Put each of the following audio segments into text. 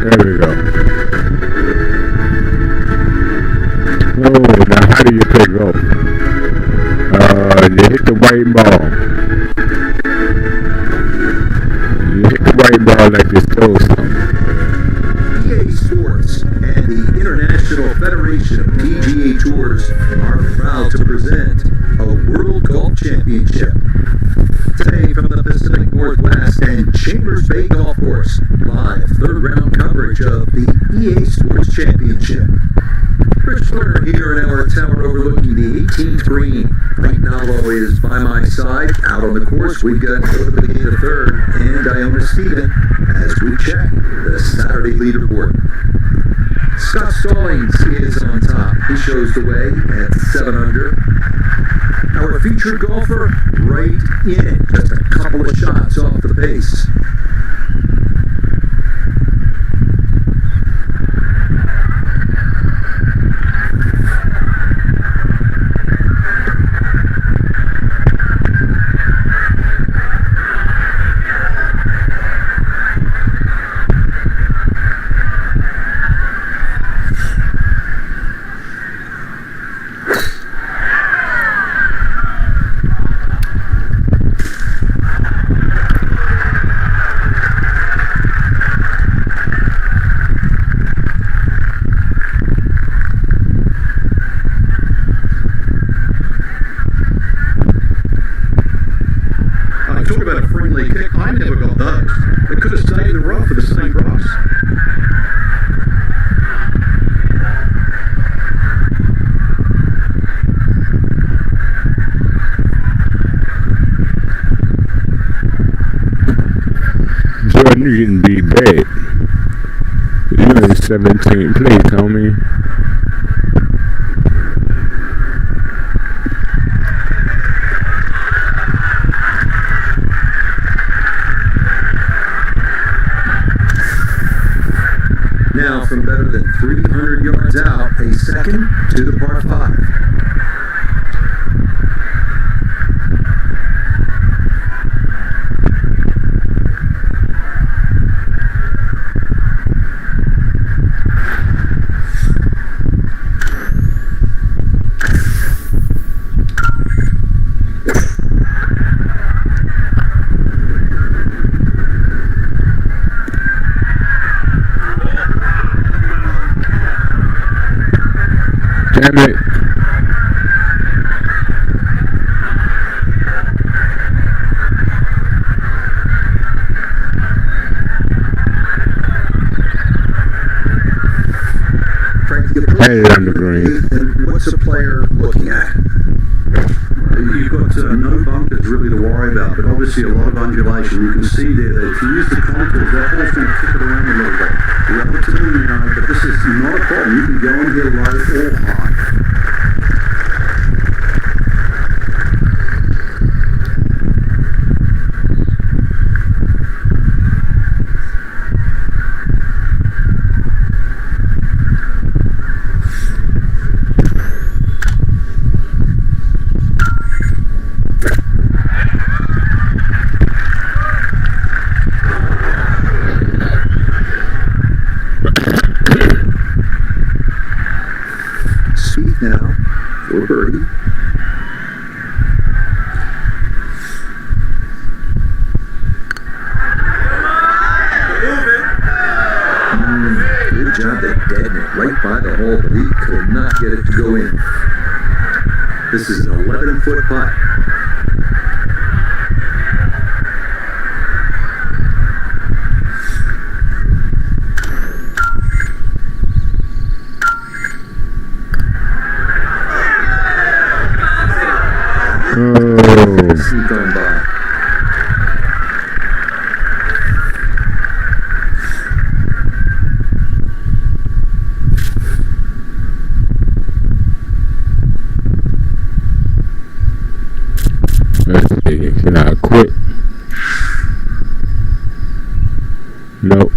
There we go. Oh, now how do you play golf? You hit the white ball. You hit the white ball like you stole something. PGA Sports and the International Federation of PGA Tours are proud to present a World Golf Championship. Today from the Pacific Northwest and Chambers Bay Golf Course, live third round coverage of the EA Sports Championship. Rich Lerner here in our tower overlooking the 18th green. Frank Nallo is by my side. Out on the course, we've got Joe the beginning of third and Iona Steven as we check the Saturday leaderboard. Scott Stallings is on top. He shows the way at 7 under. Our featured golfer right in it, just a couple of shots off the pace. You can be bad. You're in 17th place, homie. Now from better than 300 yards out, a second to the par 5. Damn it. Frank, you on the green. And what's a player looking at? You've got no bunkers really to worry about, but obviously a lot of undulation. You can see there that if you use the contours, that ball's going to tip it around a little bit. Relatively narrow, but this is not a problem. You can go in here low or high. Speed now kept deadening it right by the hole, but he could not get it to go in. This is an 11-foot putt. See going by. Let's see, can I quit? Nope.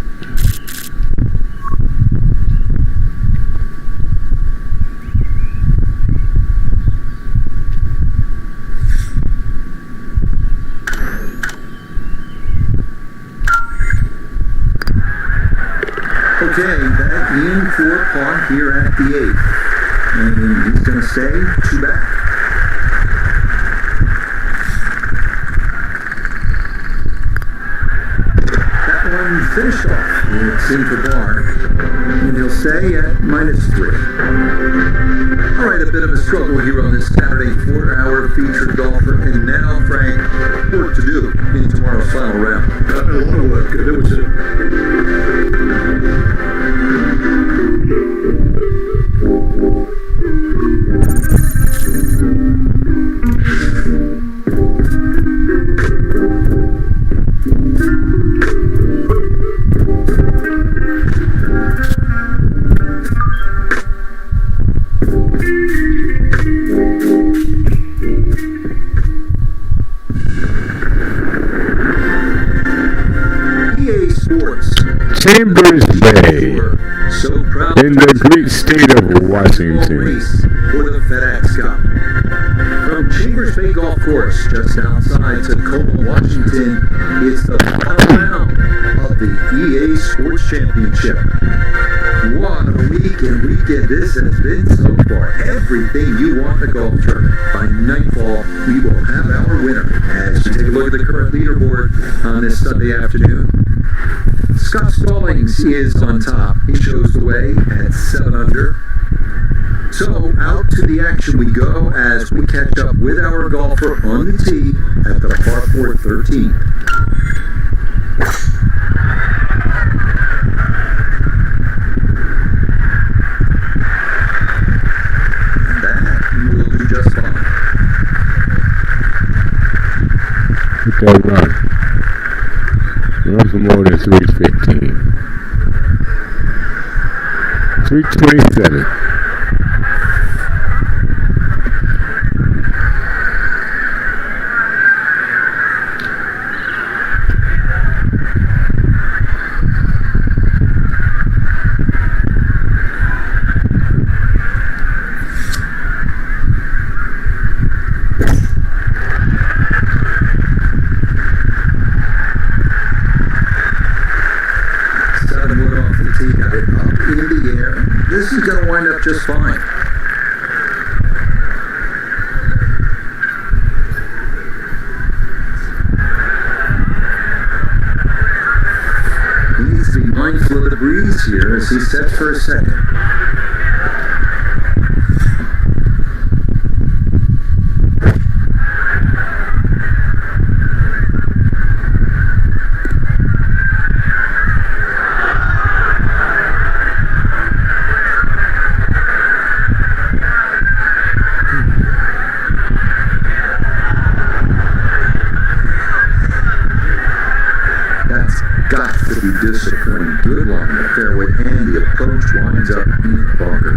Okay, back in for par here at the 8th. And he's going to stay 2 back. That one finished off. It's in for par. And he'll stay at -3. All right, a bit of a struggle here on this Saturday 4-hour featured golfer. And now, Frank, work to do in tomorrow's final round. A lot of work. There was Chambers Bay, So proud in the great state of Washington. race for the FedEx Cup. From Chambers Bay Golf Course, just outside Tacoma, Washington, it's the final round of the EA Sports Championship. What a week and weekend this has been so far. Everything you want in a golf tournament. By nightfall, we will have our winner. As you take a look at the current leaderboard on this Sunday afternoon, Scott Stallings is on top. He shows the way at 7 under. So out to the action we go as we catch up with our golfer on the tee at the par 4 13. That will do just fine. Look at that run. Run for more than 315. 327. This is going to wind up just fine. He needs to be mindful of the breeze here as he sets for a second. Discipline, good along the fairway, and the approach winds up in the bunker.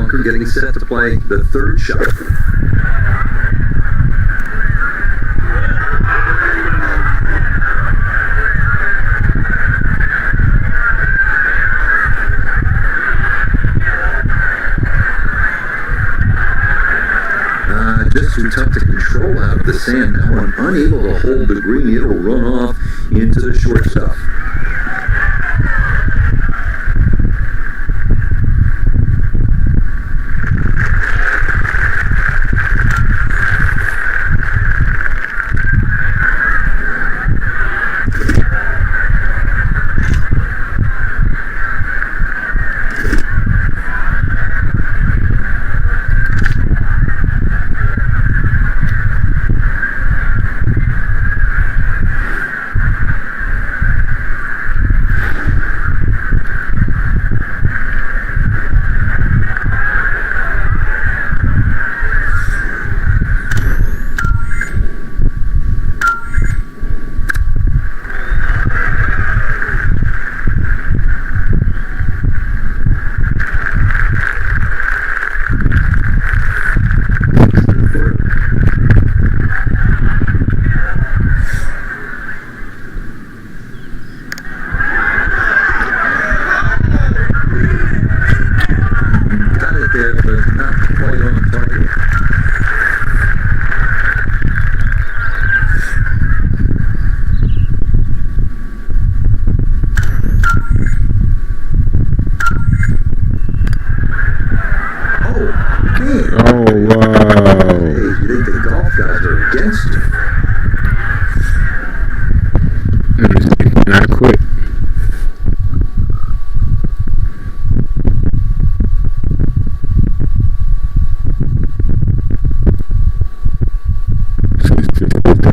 bunker, getting set to play the third shot. Just too tough to control out of the sand. That one unable to hold the green. It'll run off into the short stuff.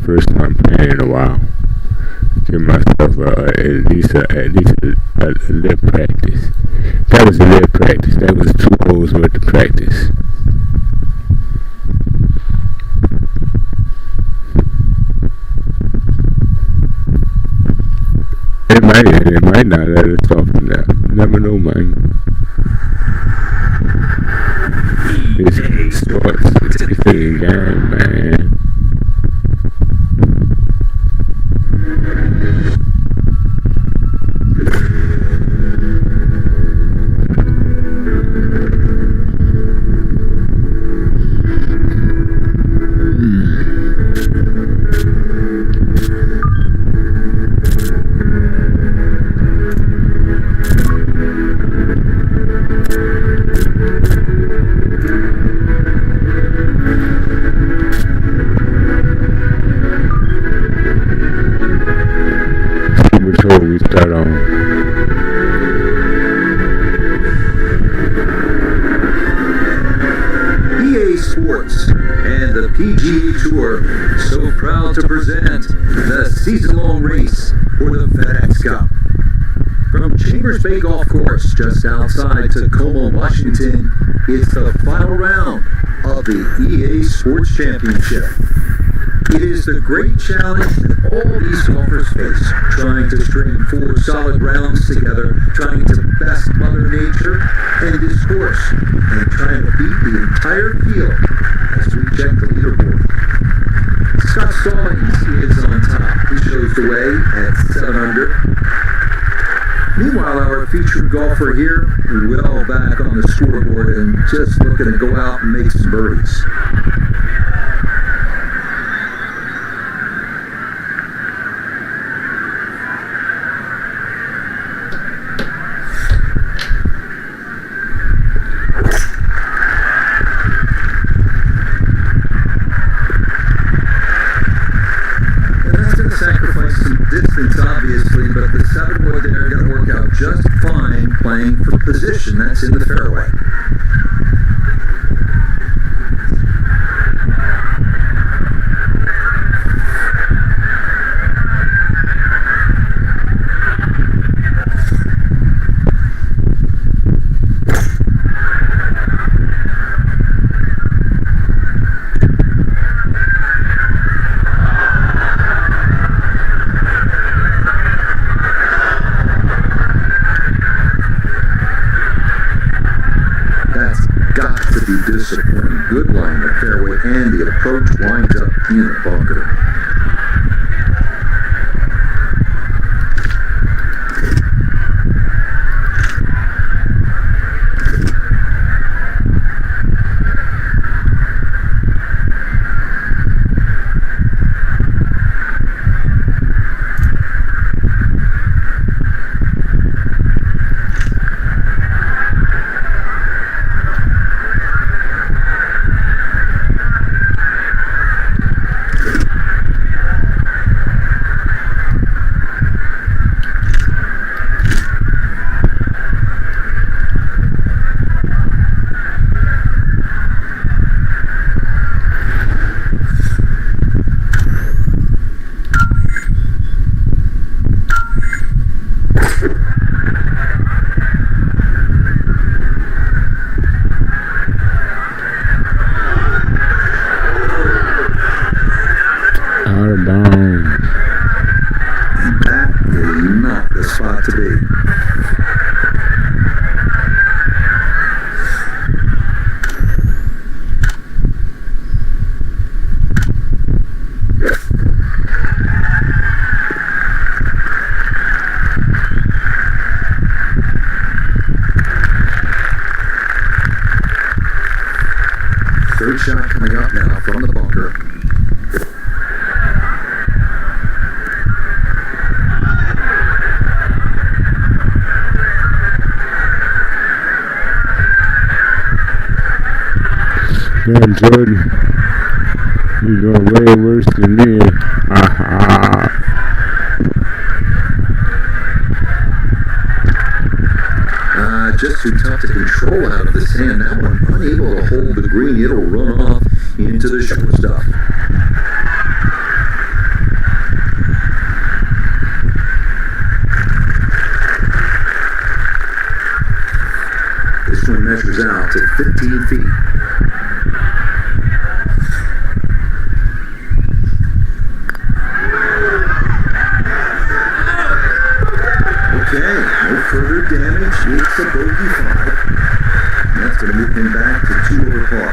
First time playing in a while. Give myself at least a little practice. That was a little practice. That was 2 holes worth of practice. It might not let us off from that. Never know, man. It's sports. It's a game, man. We start on. EA Sports and the PGA Tour so proud to present the season-long race for the FedEx Cup. From Chambers Bay Golf Course just outside Tacoma, Washington, it's the final round of the EA Sports Championship. It is the great challenge that all these golfers face, trying to string 4 solid rounds together, trying to best Mother Nature and this course, and trying to beat the entire field as we check the leaderboard. Scott Stallings is on top. He shows the way at 7 under. Meanwhile, our featured golfer here, well back on the scoreboard and just looking to go out and make some birdies. Sacrifice some distance, obviously, but the 7 wood there are going to work out just fine playing for position. That's in the fairway. good line of fairway, and the approach winds up in the bunker. That is not the spot to be. Third shot coming up now from the bunker. Man, Jordan, you're doing way worse than me. Just too tough to control out of the sand. That one unable to hold the green. It'll run off into the short stuff. This one measures out to 15 feet. Okay, no further damage. It's a bogey 5. And that's going to move him back to 2 over par.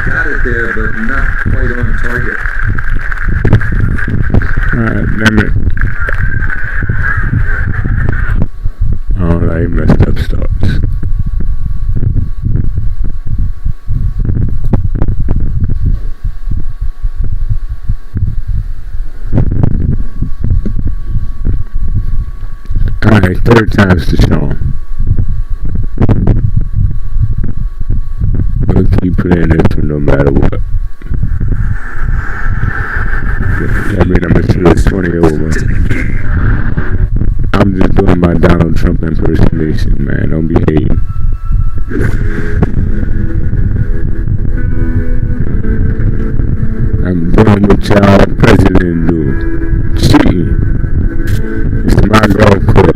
Got it there, but not quite on target. Alright, damn it. Alright, messed up starts. Alright, third time's the charm. We'll keep playing this one no matter what. I mean, I'm sure it's 20 over. I'm just doing my Donald Trump impersonation, man. Don't be hating. I'm doing what y'all president do. Cheating. It's my golf course.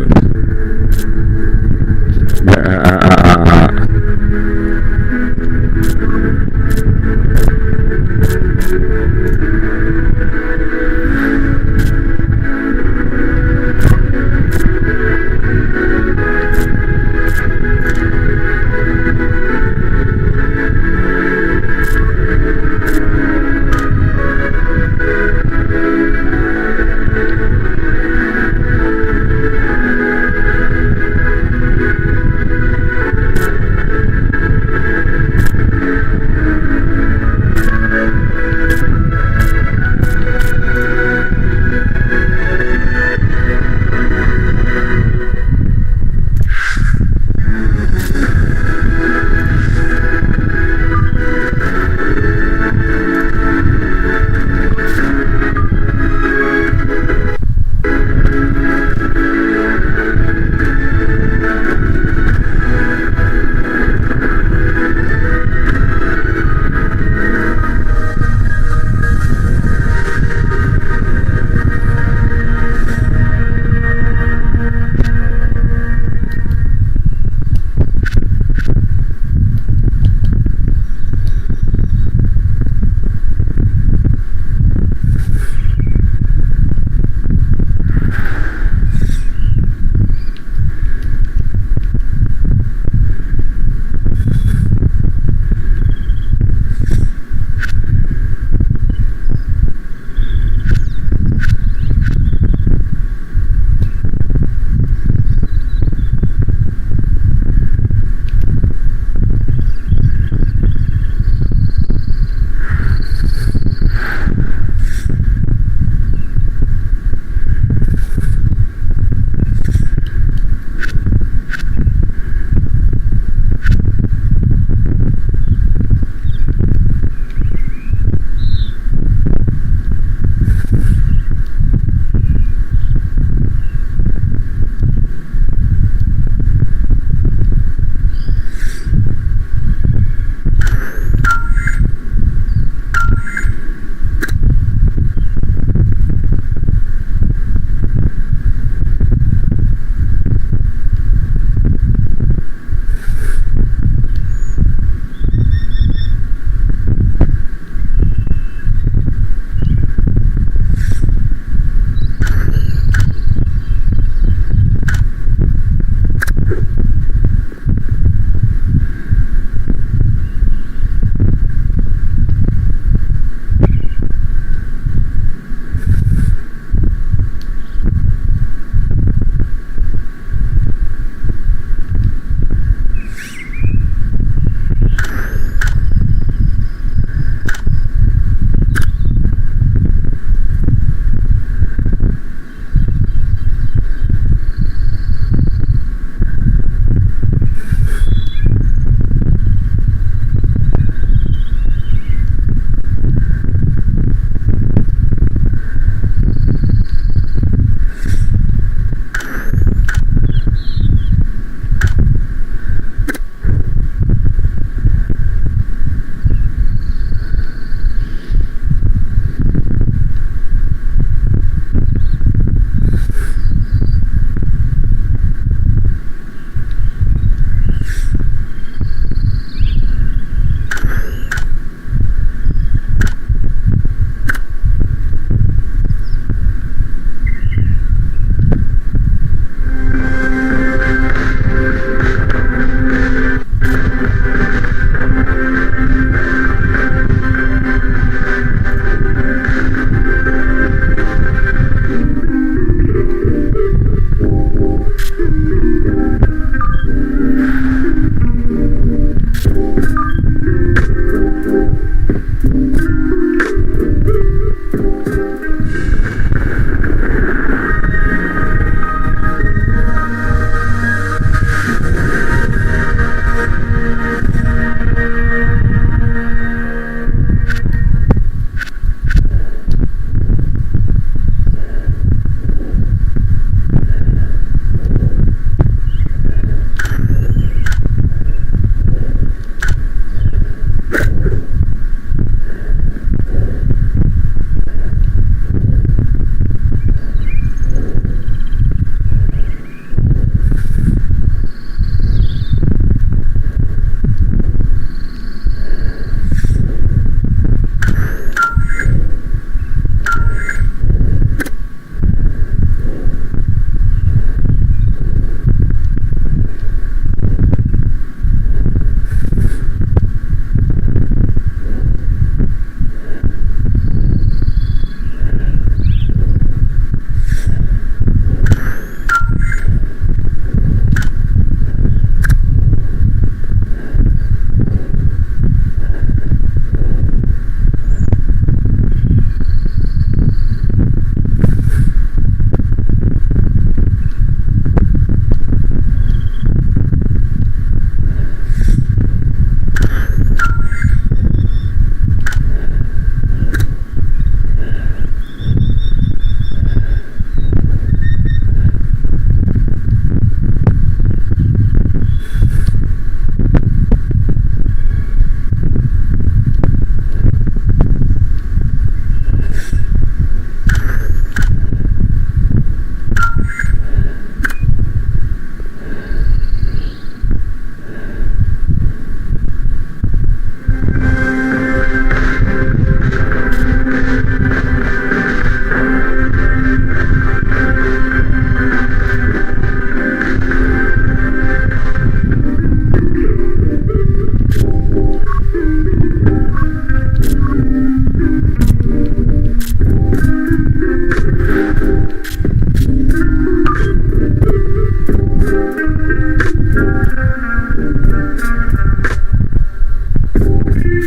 PA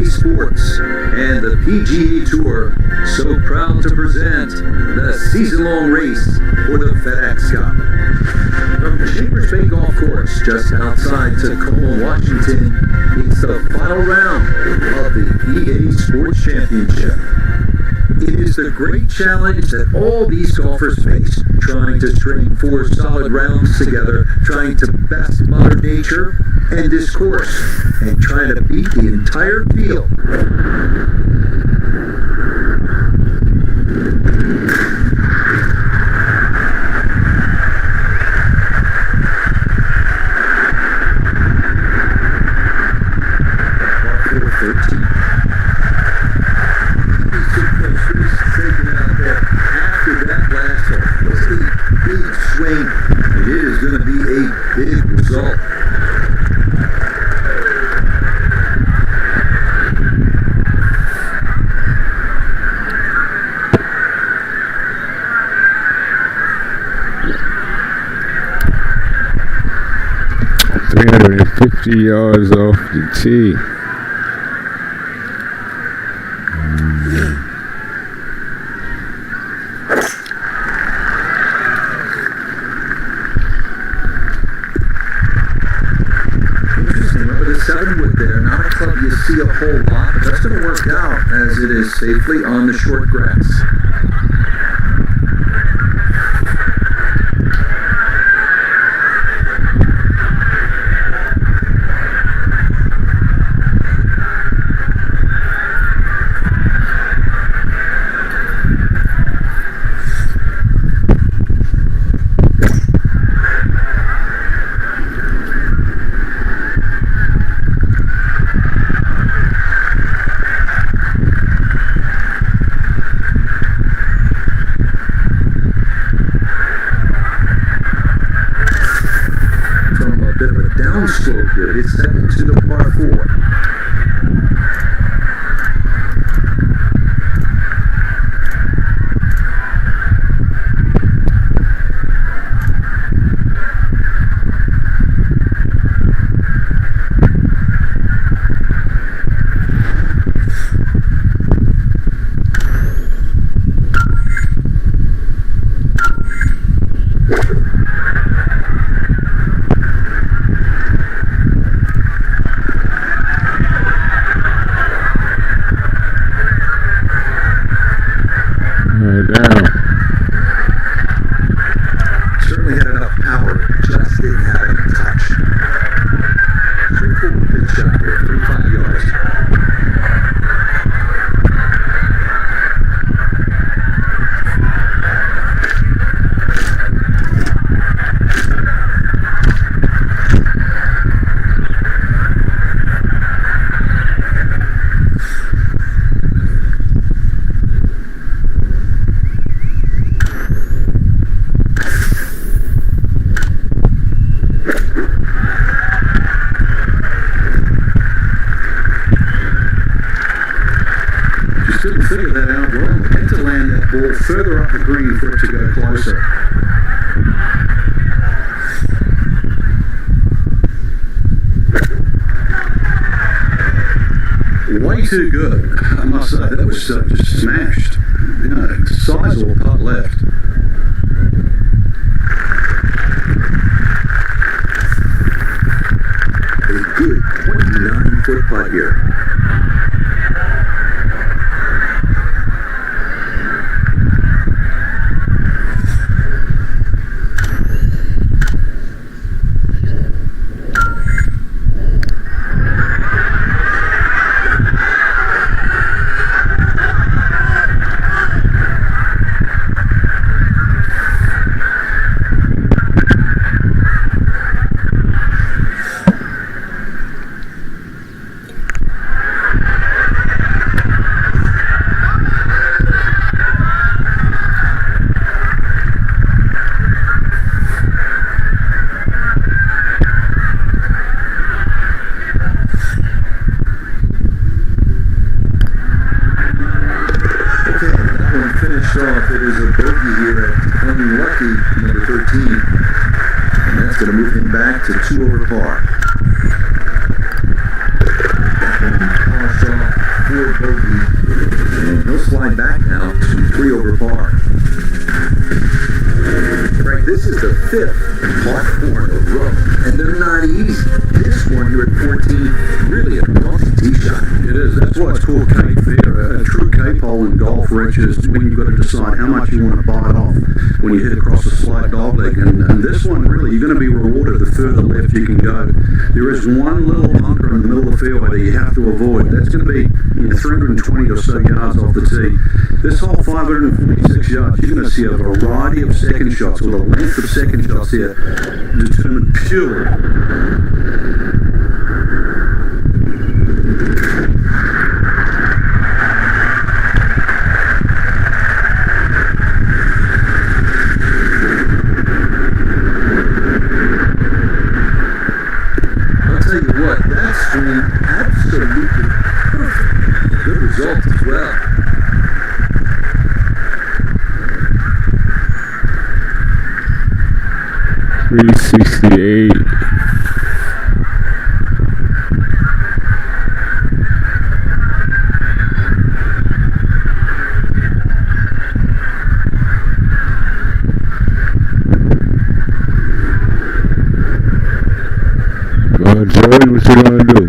Sports and the PGA Tour so proud to present the season-long race for the FedEx Cup. From Chambers Bay Golf Course just outside Tacoma, Washington, it's the final round of the PA Sports Championship. It is the great challenge that all these golfers face, trying to string 4 solid rounds together, trying to best Mother Nature and this course, and trying to beat the entire field. After that last hole was a big swing, and it is going to be a big result. $350 yards off the tee. Not a club you see a whole lot, but that's going to work out as it is safely on the short grass. Downslope here, it's second to the par 4. Certainly had enough power, just didn't have any touch. Straightforward pitch shot here, 35 yards. Didn't figure that out well. Had to land that ball further up the green for it to go closer. Way too good, I must say. That was just smashed. You know, sizable putt left. A good 29-foot putt here. It is a bogey here at unlucky number 13. going to move him back to 2 over par. That one polished off for bogey, and he'll slide back now to 3 over par. Frank, this is the 5th par 4 in a row, and they're not easy. This one here at 14, really a blunt tee shot. It is. That's why it's called Cape Fear. A true Cape hole in golf, Rich, is when you've got to decide how much you want to bite off when you hit across a slight dogleg. And this one, really, you're going to be rewarded the further left you can go. There is one little bunker in the middle of the fairway that you have to avoid. That's going to be 320 or so yards off the tee. This whole 546 yards, you're going to see a variety of second shots, or the length of second shots here determined purely. I'll tell you what, that swing absolutely perfect. Good result as well. .368. Well, Jordan, what you gonna do?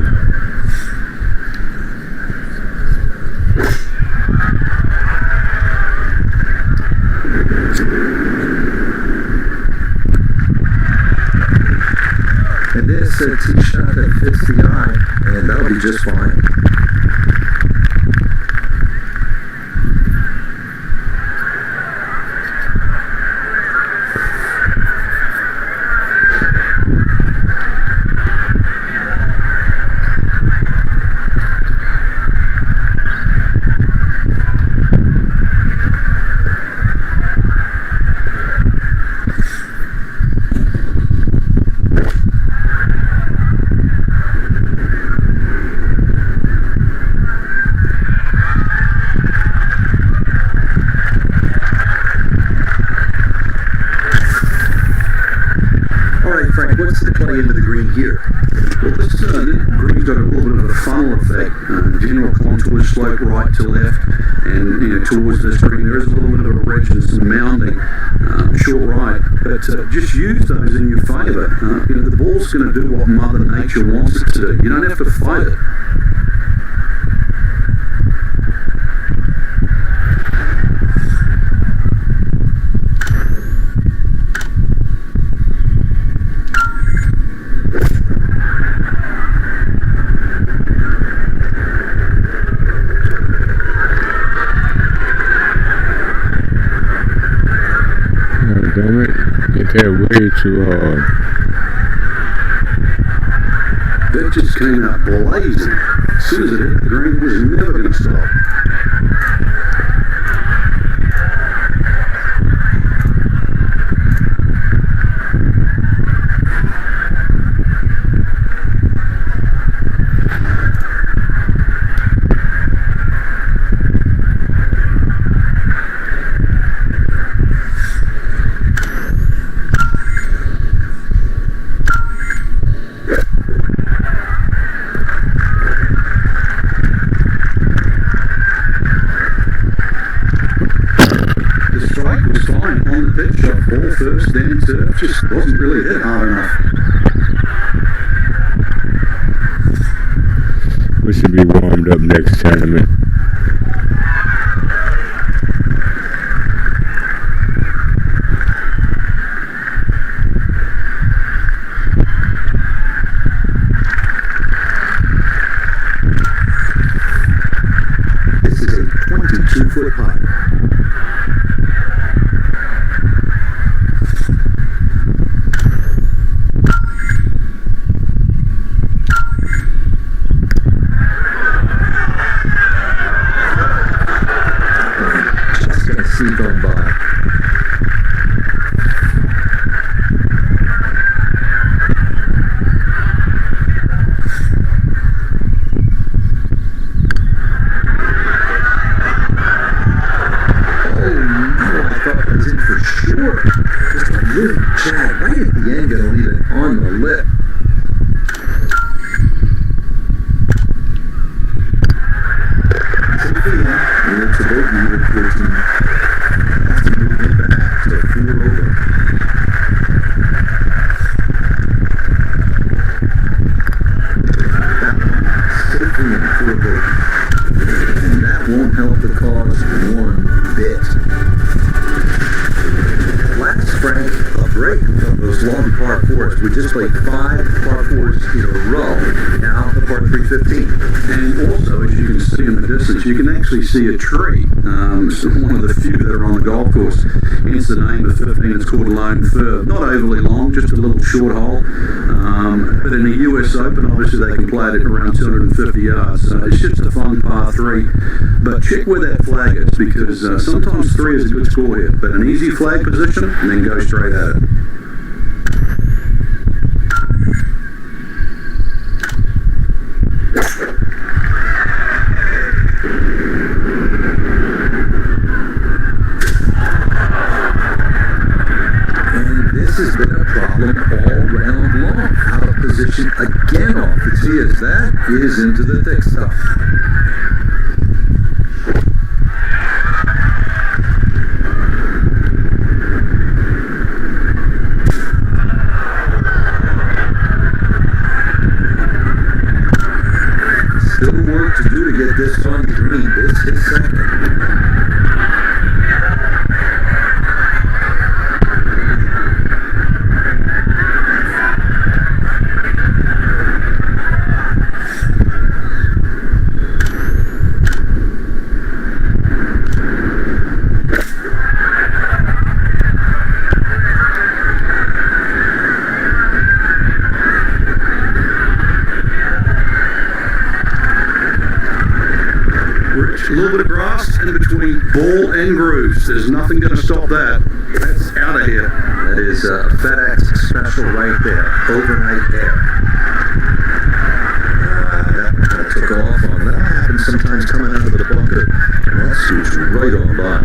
And this tee shot that fits the eye, and that'll be just fine. What's the play into the green here? Well, this green's got a little bit of a funnel effect. General contour slope right to left, and towards this green there is a little bit of a ridge and some mounding, short right. But just use those in your favour. The ball's going to do what Mother Nature wants it to do. You don't have to fight it. Damn it, hit that way too hard. That just came out blazing. As soon as it hit the green, it was never going to stop. First, then turf just wasn't really hit hard enough. We should be warmed up next tournament. This is a 22-foot putt. We just played 5 par 4s in a row. Now the par 3 15. And also, as you can see in the distance, you can actually see a tree. It's one of the few that are on the golf course. Hence the name of 15. It's called Lone Fir. Not overly long, just a little short hole. But in the US Open, obviously they can play it at around 250 yards. So it's just a fun par 3. But check where that flag is, because sometimes 3 is a good score here. But an easy flag position, and then go straight at it. Has been a problem all round long. Out of position again off the tee as that is into the thick stuff. Still work to do to get this on the green. This is second. A little bit of grass in between ball and grooves. There's nothing going to stop that. That's out of here. That is a FedEx special right there. Overnight air. That kind of took off on. That happens sometimes coming out of the bunker. And that suits right on by.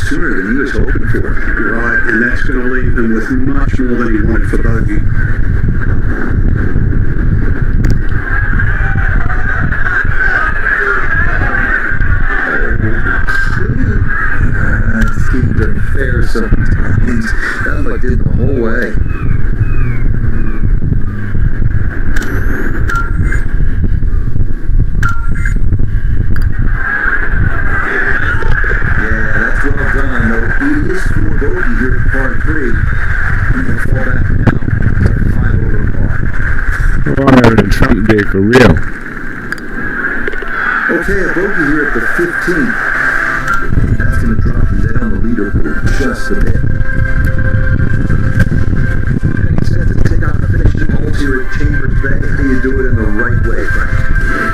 Sooner than he was hoping for. Right, and that's going to leave him with much more than he wanted for bogey. That seemed unfair sometimes. That's what I did the whole way. Bogey here at par 3, and he'll fall back now to 5 over par. Well, I'm having a Trump day for real. Okay, a bogey here at the 15. That's going to drop him down the leaderboard just a bit. And he's got to take out the finishing holes here at Chambers Bay. How do you do it in the right way, Frank?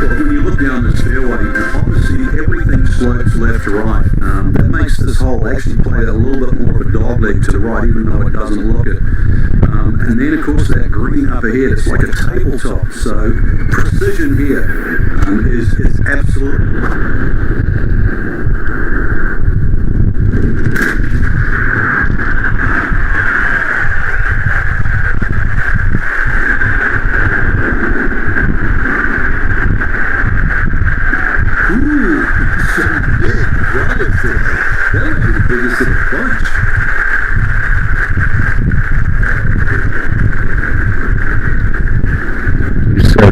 Well, when you look down this fairway, obviously everything slopes left to right. That makes this hole actually play a little bit more of a dog leg to the right, even though it doesn't look it. And then, of course, that green up ahead, it's like a tabletop. So precision here is absolutely... That might be the biggest of the bunch. Yes, sir.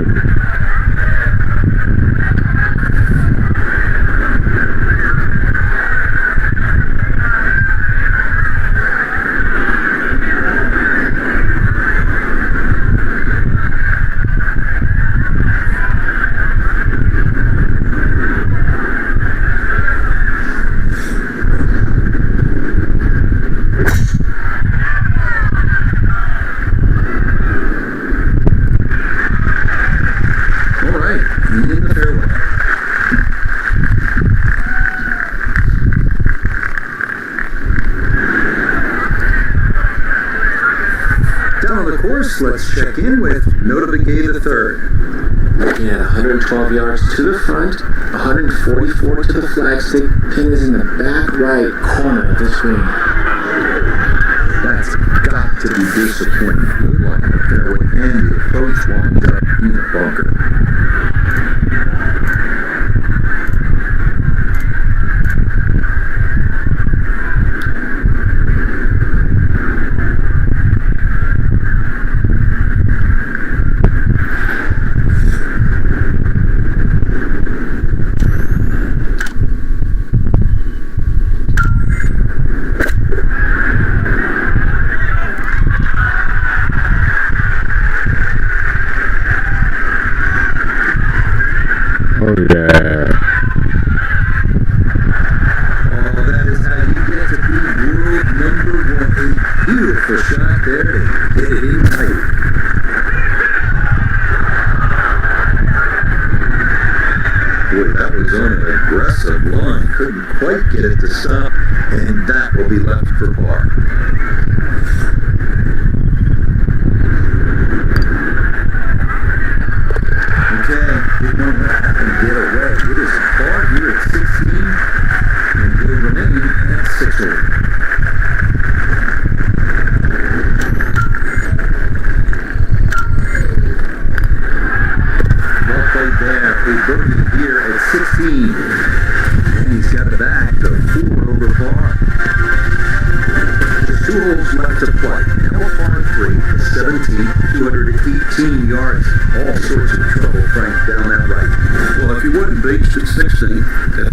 Let's check in with Notabegay III. Looking at 112 yards to the front, 144 to the flagstick. Pin is in the back right corner of the screen. That's got to be disappointed. Good line up fairway, and the approach winds up in the bunker. Oh yeah. Oh, that is how you get to be world number one. A beautiful shot there to get it in tight. Boy, that was on an aggressive line. Couldn't quite get it to stop, and that will be left for par. It won't let him get away. It is far here at 16, and will remain at 6-hole. Well played there. A birdie here at 16. And he's got it back to 4 over par. Just 2 holes left to play. Now a par 3, 17, 218 yards. All sorts of trouble, Frank, down that right. Well, if you wouldn't beached at 16th, then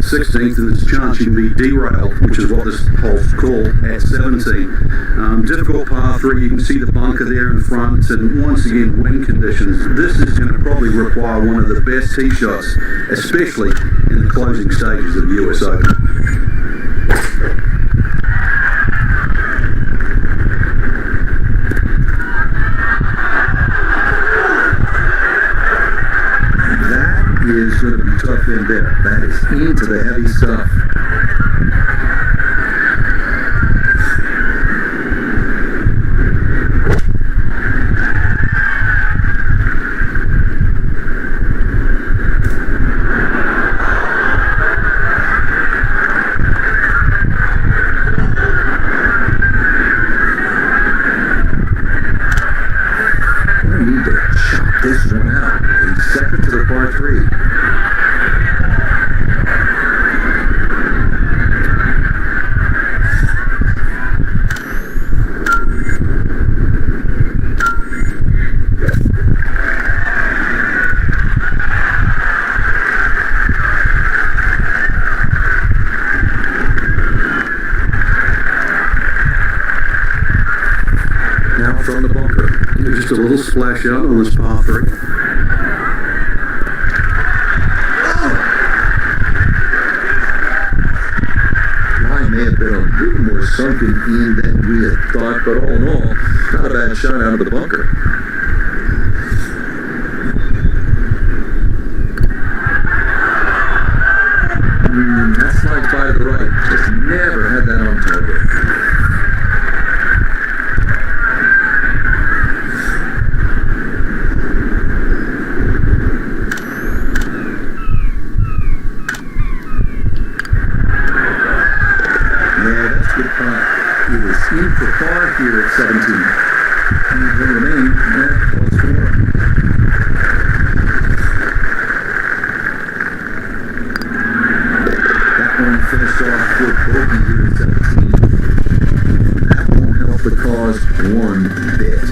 there's a chance you can be derailed, which is what this hole's called, at 17. Difficult par 3, you can see the bunker there in front, and once again, wind conditions. This is going to probably require one of the best tee shots, especially in the closing stages of the US Open. Is going to be tough in there. That is into the heavy stuff. We need to chop this one out. A second to the par 3. Now from the bunker. Just a little splash out on this par 3. Line may have been a little more sunken in than we had thought, but all in all, not a bad shot out of the bunker. That slides by to the right. Just never had that on target. It is in for par here at 17. And will remain at +4. That one finished off for bogey here at 17. That won't help the cause one bit.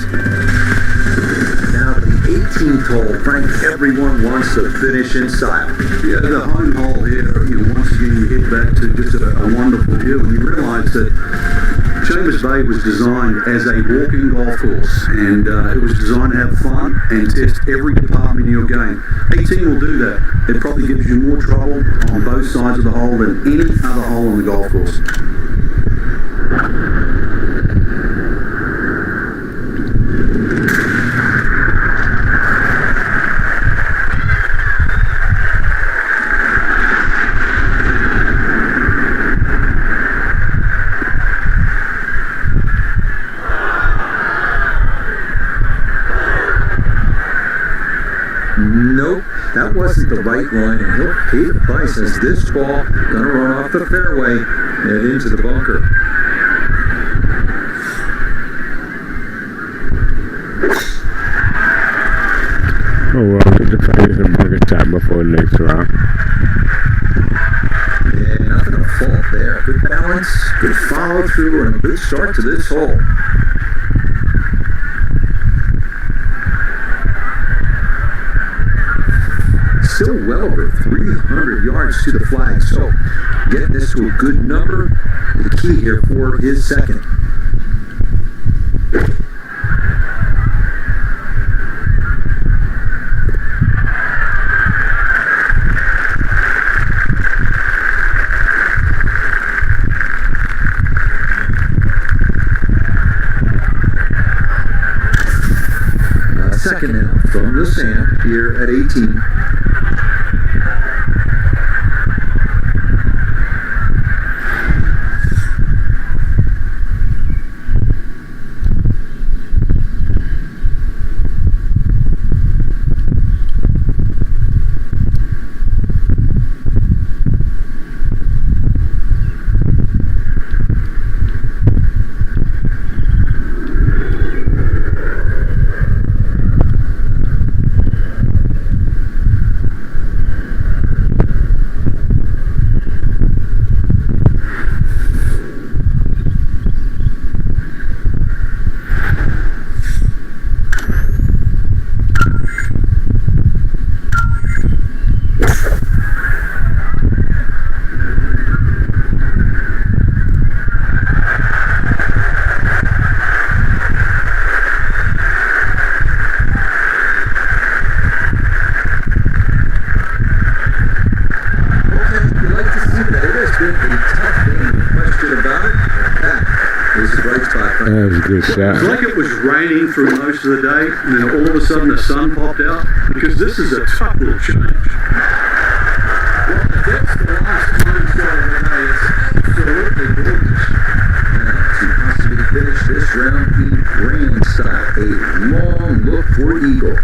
Now to the 18th hole. Frank, everyone wants to finish in style. Yeah, the home hole here, once again you head back to just a wonderful view, and you realise that Chambers Bay was designed as a walking golf course, and it was designed to have fun and test every department in your game. 18 will do that. It probably gives you more trouble on both sides of the hole than any other hole on the golf course. Nope, that wasn't the right line, and he'll pay the price as this ball gonna run off the fairway and into the bunker. well, get the practice and bunker shot before the next round. Yeah, nothing to fault there. Good balance, good follow through, and a good start to this hole. Still well over 300 yards to the flag, so getting this to a good number, the key here for his second. Second now from the sand here at 18. That was a good shot. It's like it was raining through most of the day, and then all of a sudden the sun popped out, because this is a tough little change. Well, that's the last time so it's absolutely gorgeous. Now, to possibly finish this round in grand style, a long look for eagle.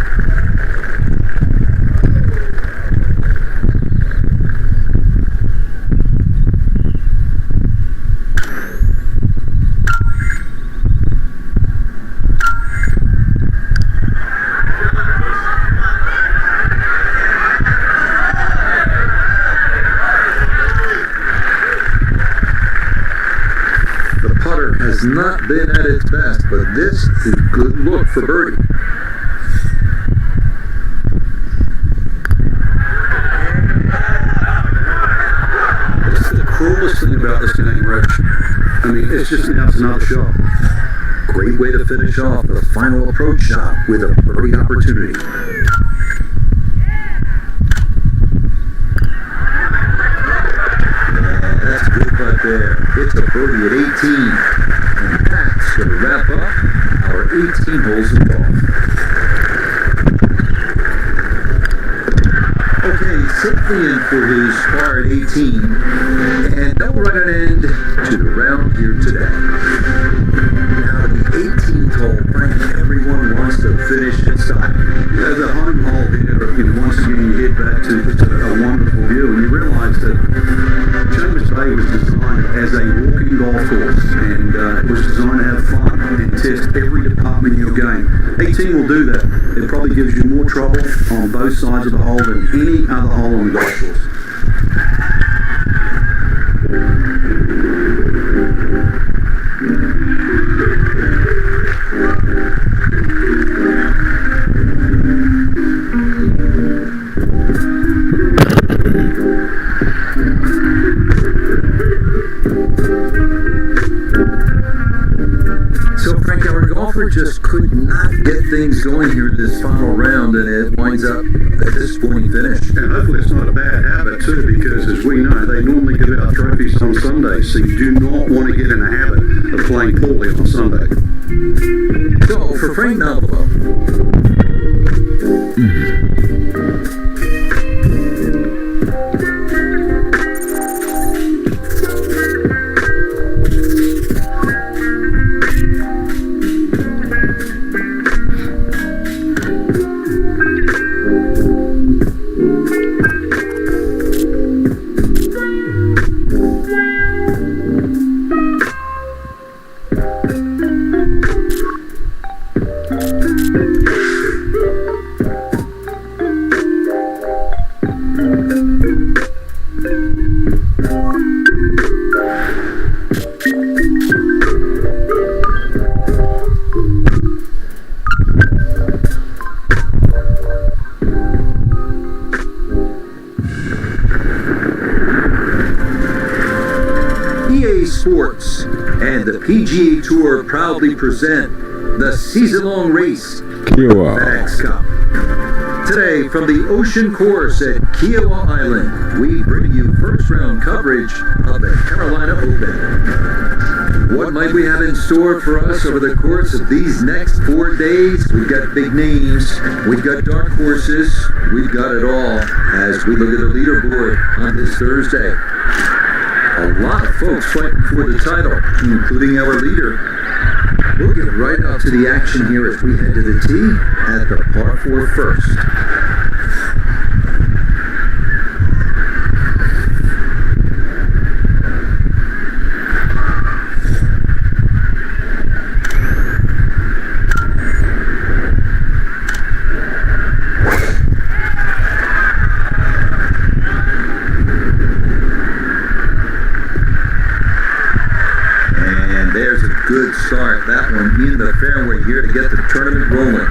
Has not been at its best, but this is a good look for birdie. This is the cruelest thing about this game, Rich. I mean, it's just now it's another shot. Great way to finish off the final approach shot with a birdie opportunity. Yeah, that's a good putt there. It's a birdie at 18. And that's going to wrap up our 18 holes of golf. Okay, safely in for his par at 18. And that will run an end to the round here today. Now the 18th hole, Frank, everyone wants to finish in style. Yeah, the home hole here, once again you head back to just a wonderful view, and you realise that Chambers Bay was designed as a walking golf course, and it was designed to have fun and test every department of your game. 18 will do that. It probably gives you more trouble on both sides of the hole than any other hole on the golf course. Just could not get things going here in this final round, and it winds up a disappointing finish. And hopefully it's not a bad habit too, because as we know, they normally give out trophies on Sundays, so you do not want to get in a habit of playing poorly on Sunday. So for Frank Nalpolo. Sports and the PGA Tour proudly present the season-long race, Kiowa. FedEx Cup. Today, from the Ocean Course at Kiowa Island, we bring you first-round coverage of the Carolina Open. What might we have in store for us over the course of these next 4 days? We've got big names, we've got dark horses, we've got it all as we look at the leaderboard on this Thursday. A lot of folks fighting for the title, including our leader. We'll get right out to the action here as we head to the tee at the par 4 first. There's a good start. That one in the fairway here to get the tournament rolling.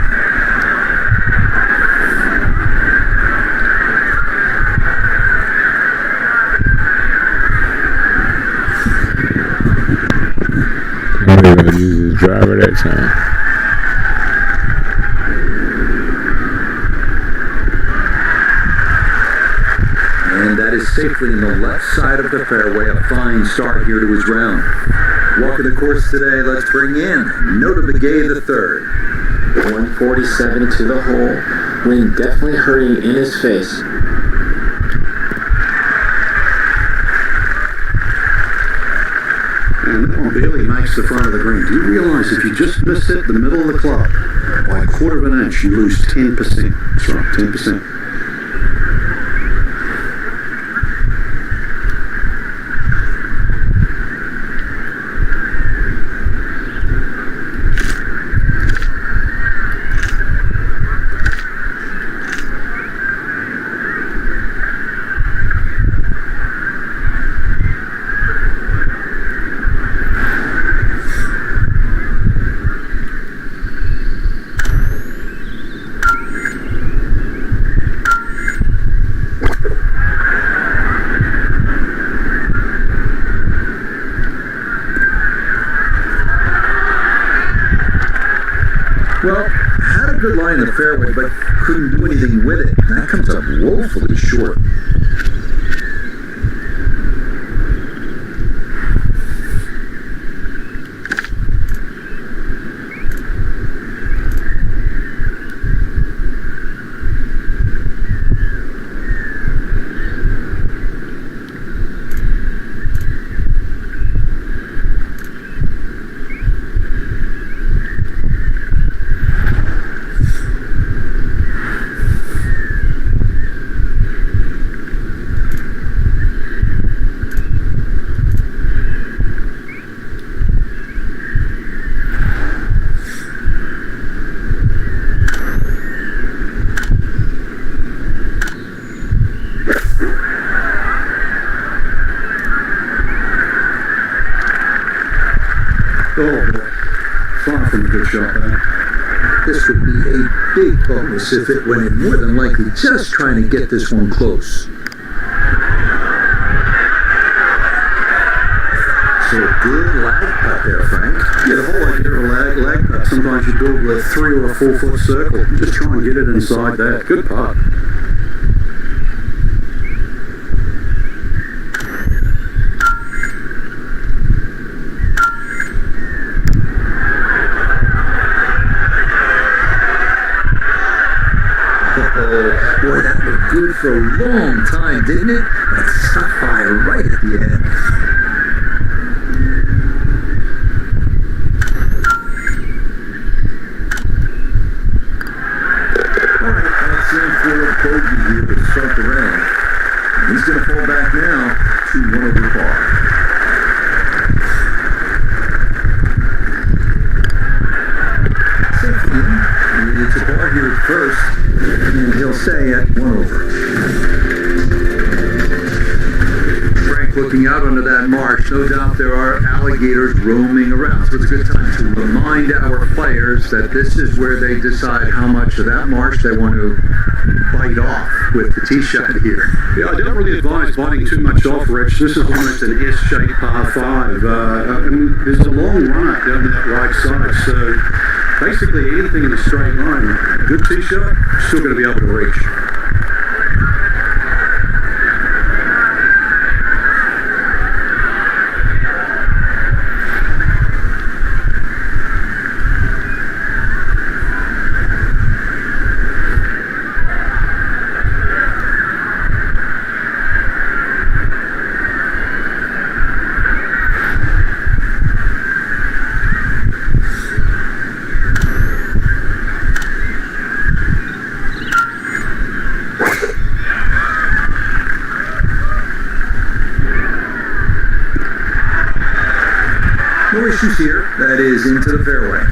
They're going to use his driver that time. And that is safely in the left side of the fairway. A fine start here to his round. Walking the course today, let's bring in Nota Begay III. 147 to the hole. Wind definitely hurting in his face. And that one barely makes the front of the green. Do you realize if you just miss it the middle of the club by a quarter of an inch, you lose 10%. That's right, 10%. Well, had a good line in the fairway, but couldn't do anything with it. That comes up woefully short. Oh boy, far from a good shot there. This would be a big bonus if it went in. More than likely just trying to get this one close. So a good lag putt there, Frank. Yeah, the whole idea of a lag putt, sometimes you build with a 3 or a 4 foot circle. Just try and get it inside that. Good putt. Boy, that looked good for a long time, didn't it? But it stuck by right at the end. Alright, that's in for a bogey here to start the round. He's going to fall back now to 1 over par. Safety. It's a par here at first. And he'll stay at 1 over. Frank like looking out onto that marsh. No doubt there are alligators roaming around. So it's a good time to remind our players that this is where they decide how much of that marsh they want to bite off with the tee shot here. Yeah, I don't really advise biting too much off, Rich. This is almost an S-shaped par 5. There's a long run up down that right side, so basically anything in a straight line, a good tee shot, still going to be able to reach. No issues here. That is into the fairway.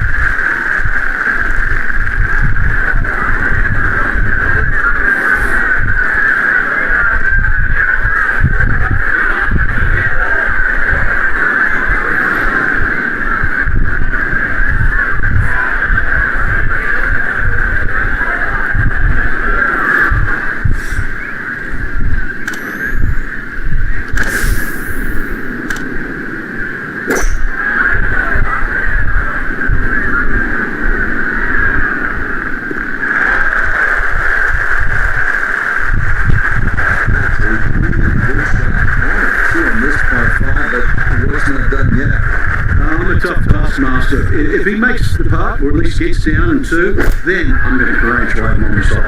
If he makes the putt, or at least gets down in 2, then I'm going to congratulate him on the side.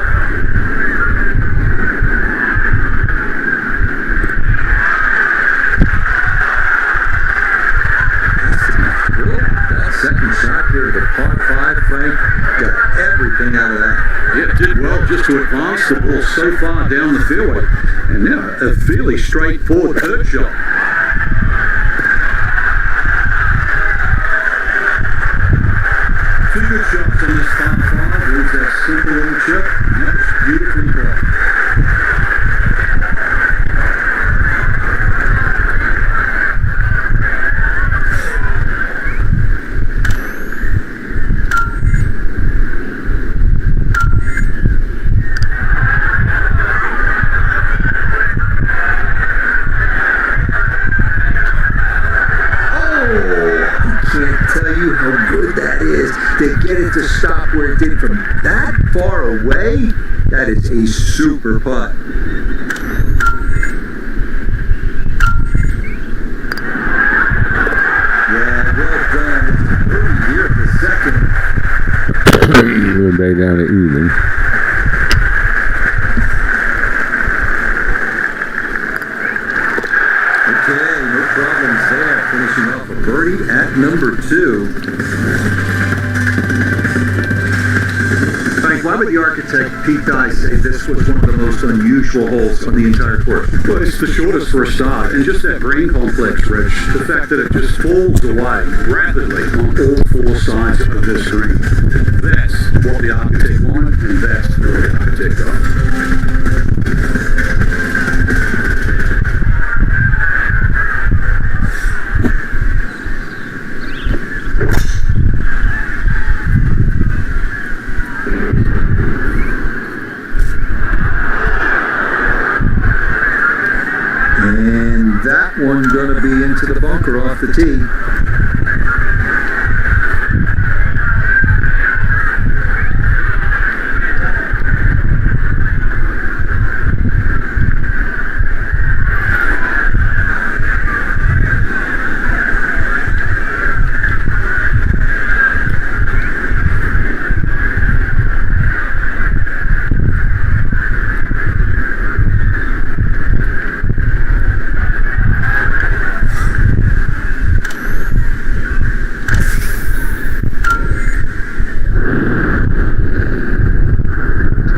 That second shot here, the par 5, Frank, got everything out of that. Yeah, did well just to advance the ball so far down the fairway. And now a fairly straightforward third shot. Two good shots on this par 5. There's that simple little chip. And that was beautifully played. To get it to stop where it did from that far away, that is a super putt. Yeah, well done. It's birdie here at the second. We're back down to even. Okay, no problems there. Finishing off a birdie at number 2. Why would the architect Pete Dye say this was one of the most unusual holes on the entire course? Well, it's the shortest for a start, and just that green complex, Rich, the fact that it just falls away rapidly on all 4 sides of this green. That's what the architect wanted, and that's what the architect got. And that one going to be into the bunker off the tee.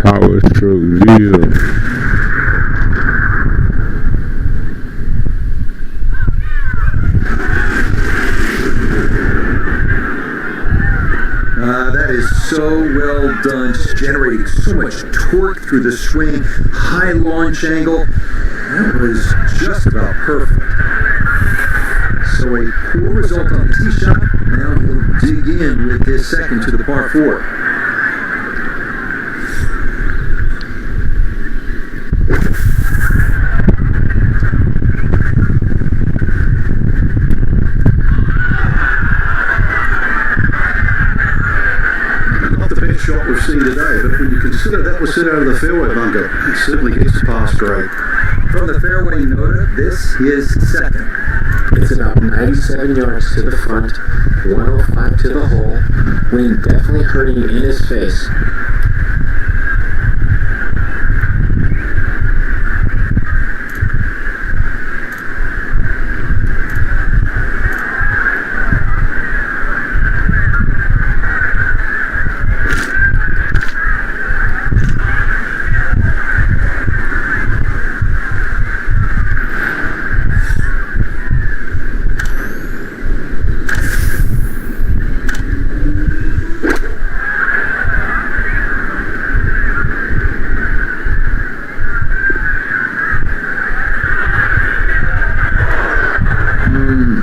Power stroke 0. That is so well done, just generating so much torque through the swing, high launch angle. That was just about perfect. So a poor result on the tee shot. Now he'll dig in with his second to the par 4. Not the best shot we've seen today, but when you consider that was set out of the fairway bunker, it certainly gets past great. From the fairway Nota, this is second. It's about 97 yards to the front, 105 to the hole. Wind definitely hurting in his face.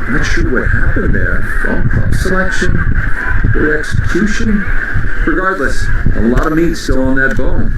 Not sure what happened there. From club selection or execution. Regardless, a lot of meat still on that bone.